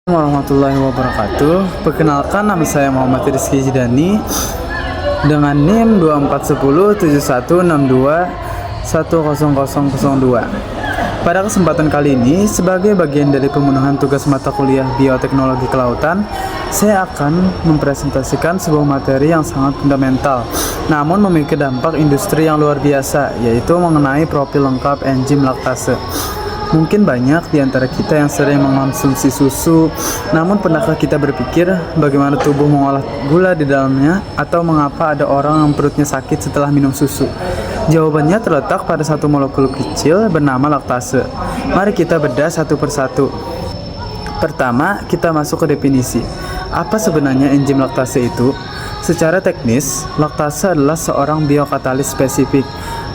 Warahmatullahi wabarakatuh. Perkenalkan, nama saya Muhammad Rizky Jidani dengan NIM 24107162100002. Pada kesempatan kali ini, sebagai bagian dari pemenuhan tugas mata kuliah Bioteknologi Kelautan, saya akan mempresentasikan sebuah materi yang sangat fundamental, namun memiliki dampak industri yang luar biasa, yaitu mengenai profil lengkap enzim laktase. Mungkin banyak di antara kita yang sering mengonsumsi susu, namun pernahkah kita berpikir bagaimana tubuh mengolah gula di dalamnya, atau mengapa ada orang yang perutnya sakit setelah minum susu? Jawabannya terletak pada satu molekul kecil bernama laktase. Mari kita bedah satu persatu. Pertama, kita masuk ke definisi. Apa sebenarnya enzim laktase itu? Secara teknis, laktase adalah seorang biokatalis spesifik.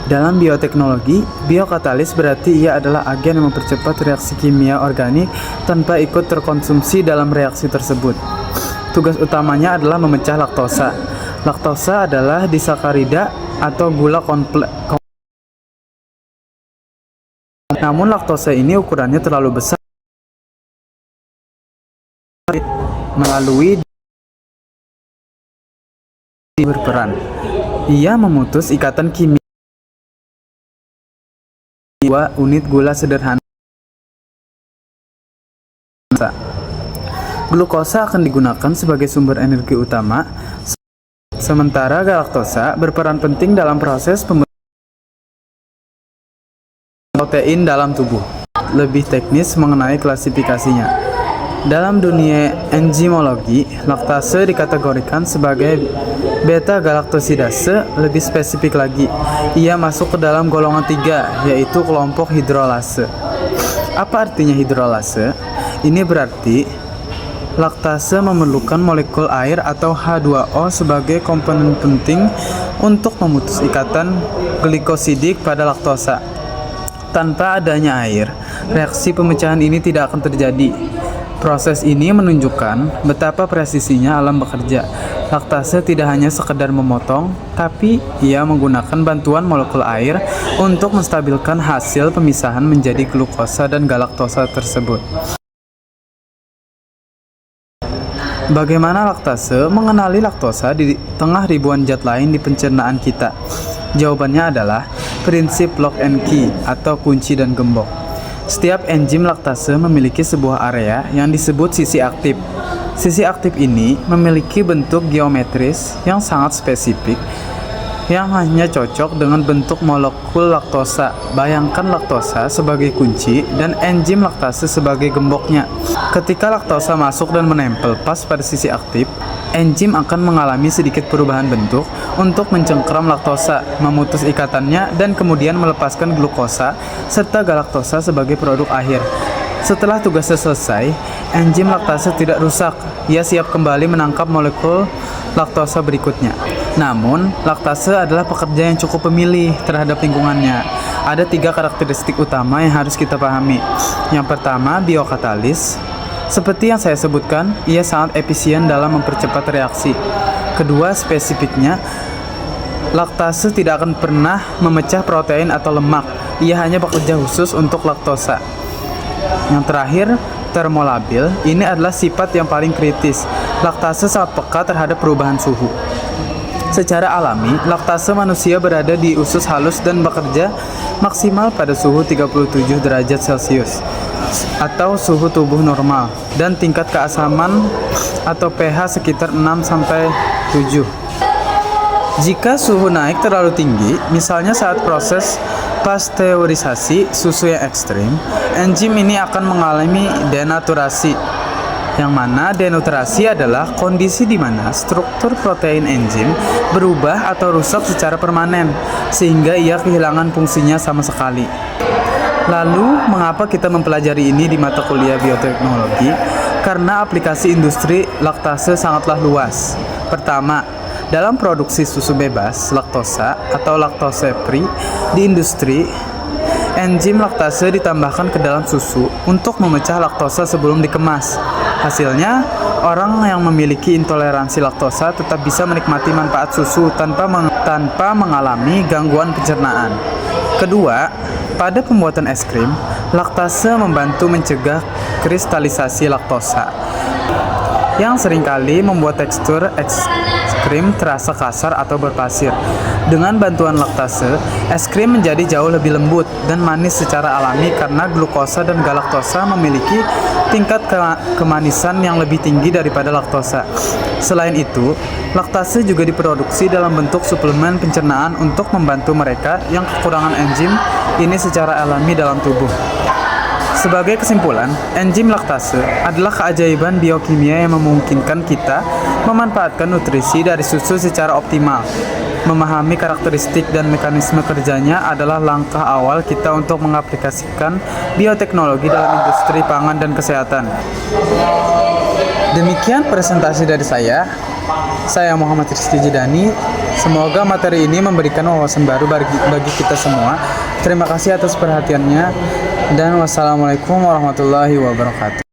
Dalam bioteknologi, biokatalis berarti ia adalah agen yang mempercepat reaksi kimia organik tanpa ikut terkonsumsi dalam reaksi tersebut. Tugas utamanya adalah memecah laktosa. Laktosa adalah disakarida atau gula kompleks. Namun laktosa ini ukurannya terlalu besar melalui berperan. Ia memutus ikatan kimia 2 unit gula sederhana. Glukosa akan digunakan sebagai sumber energi utama, sementara galaktosa berperan penting dalam proses pembentukan protein dalam tubuh. Lebih teknis mengenai klasifikasinya. Dalam dunia enzimologi, laktase dikategorikan sebagai beta-galaktosidase. Lebih spesifik lagi, ia masuk ke dalam golongan 3, yaitu kelompok hidrolase. Apa artinya hidrolase? Ini berarti laktase memerlukan molekul air atau H2O sebagai komponen penting untuk memutus ikatan glikosidik pada laktosa. Tanpa adanya air, reaksi pemecahan ini tidak akan terjadi. Proses ini menunjukkan betapa presisinya alam bekerja. Laktase tidak hanya sekedar memotong, tapi ia menggunakan bantuan molekul air untuk menstabilkan hasil pemisahan menjadi glukosa dan galaktosa tersebut. Bagaimana laktase mengenali laktosa di tengah ribuan zat lain di pencernaan kita? Jawabannya adalah prinsip lock and key atau kunci dan gembok. Setiap enzim laktase memiliki sebuah area yang disebut sisi aktif. Sisi aktif ini memiliki bentuk geometris yang sangat spesifik yang hanya cocok dengan bentuk molekul laktosa. Bayangkan laktosa sebagai kunci dan enzim laktase sebagai gemboknya. Ketika laktosa masuk dan menempel pas pada sisi aktif, enzim akan mengalami sedikit perubahan bentuk untuk mencengkeram laktosa, memutus ikatannya, dan kemudian melepaskan glukosa serta galaktosa sebagai produk akhir. Setelah tugasnya selesai, enzim laktase tidak rusak. Ia siap kembali menangkap molekul laktosa berikutnya. Namun, laktase adalah pekerja yang cukup pemilih terhadap lingkungannya. Ada 3 karakteristik utama yang harus kita pahami. Yang pertama, biokatalis. Seperti yang saya sebutkan, ia sangat efisien dalam mempercepat reaksi. Kedua, spesifiknya, laktase tidak akan pernah memecah protein atau lemak. Ia hanya bekerja khusus untuk laktosa. Yang terakhir, termolabil. Ini adalah sifat yang paling kritis. Laktase sangat peka terhadap perubahan suhu. Secara alami, laktase manusia berada di usus halus dan bekerja maksimal pada suhu 37 derajat Celcius atau suhu tubuh normal, dan tingkat keasaman atau pH sekitar 6-7. Jika suhu naik terlalu tinggi, misalnya saat proses pasteurisasi susu yang ekstrim, enzim ini akan mengalami denaturasi, yang mana denaturasi adalah kondisi di mana struktur protein enzim berubah atau rusak secara permanen, sehingga ia kehilangan fungsinya sama sekali. Lalu, mengapa kita mempelajari ini di mata kuliah bioteknologi? Karena aplikasi industri laktase sangatlah luas. Pertama, dalam produksi susu bebas laktosa atau laktose free di industri, enzim laktase ditambahkan ke dalam susu untuk memecah laktosa sebelum dikemas. Hasilnya, orang yang memiliki intoleransi laktosa tetap bisa menikmati manfaat susu tanpa mengalami gangguan pencernaan. Kedua, Pada pembuatan es krim, laktase membantu mencegah kristalisasi laktosa yang seringkali membuat tekstur es krim terasa kasar atau berpasir. Dengan bantuan laktase, es krim menjadi jauh lebih lembut dan manis secara alami karena glukosa dan galaktosa memiliki tingkat kemanisan yang lebih tinggi daripada laktosa. Selain itu, laktase juga diproduksi dalam bentuk suplemen pencernaan untuk membantu mereka yang kekurangan enzim ini secara alami dalam tubuh. Sebagai kesimpulan, enzim laktase adalah keajaiban biokimia yang memungkinkan kita memanfaatkan nutrisi dari susu secara optimal. Memahami karakteristik dan mekanisme kerjanya adalah langkah awal kita untuk mengaplikasikan bioteknologi dalam industri pangan dan kesehatan. Demikian presentasi dari saya. Saya Muhammad Rizky Jidani. Semoga materi ini memberikan wawasan baru bagi kita semua. Terima kasih atas perhatiannya dan wassalamualaikum warahmatullahi wabarakatuh.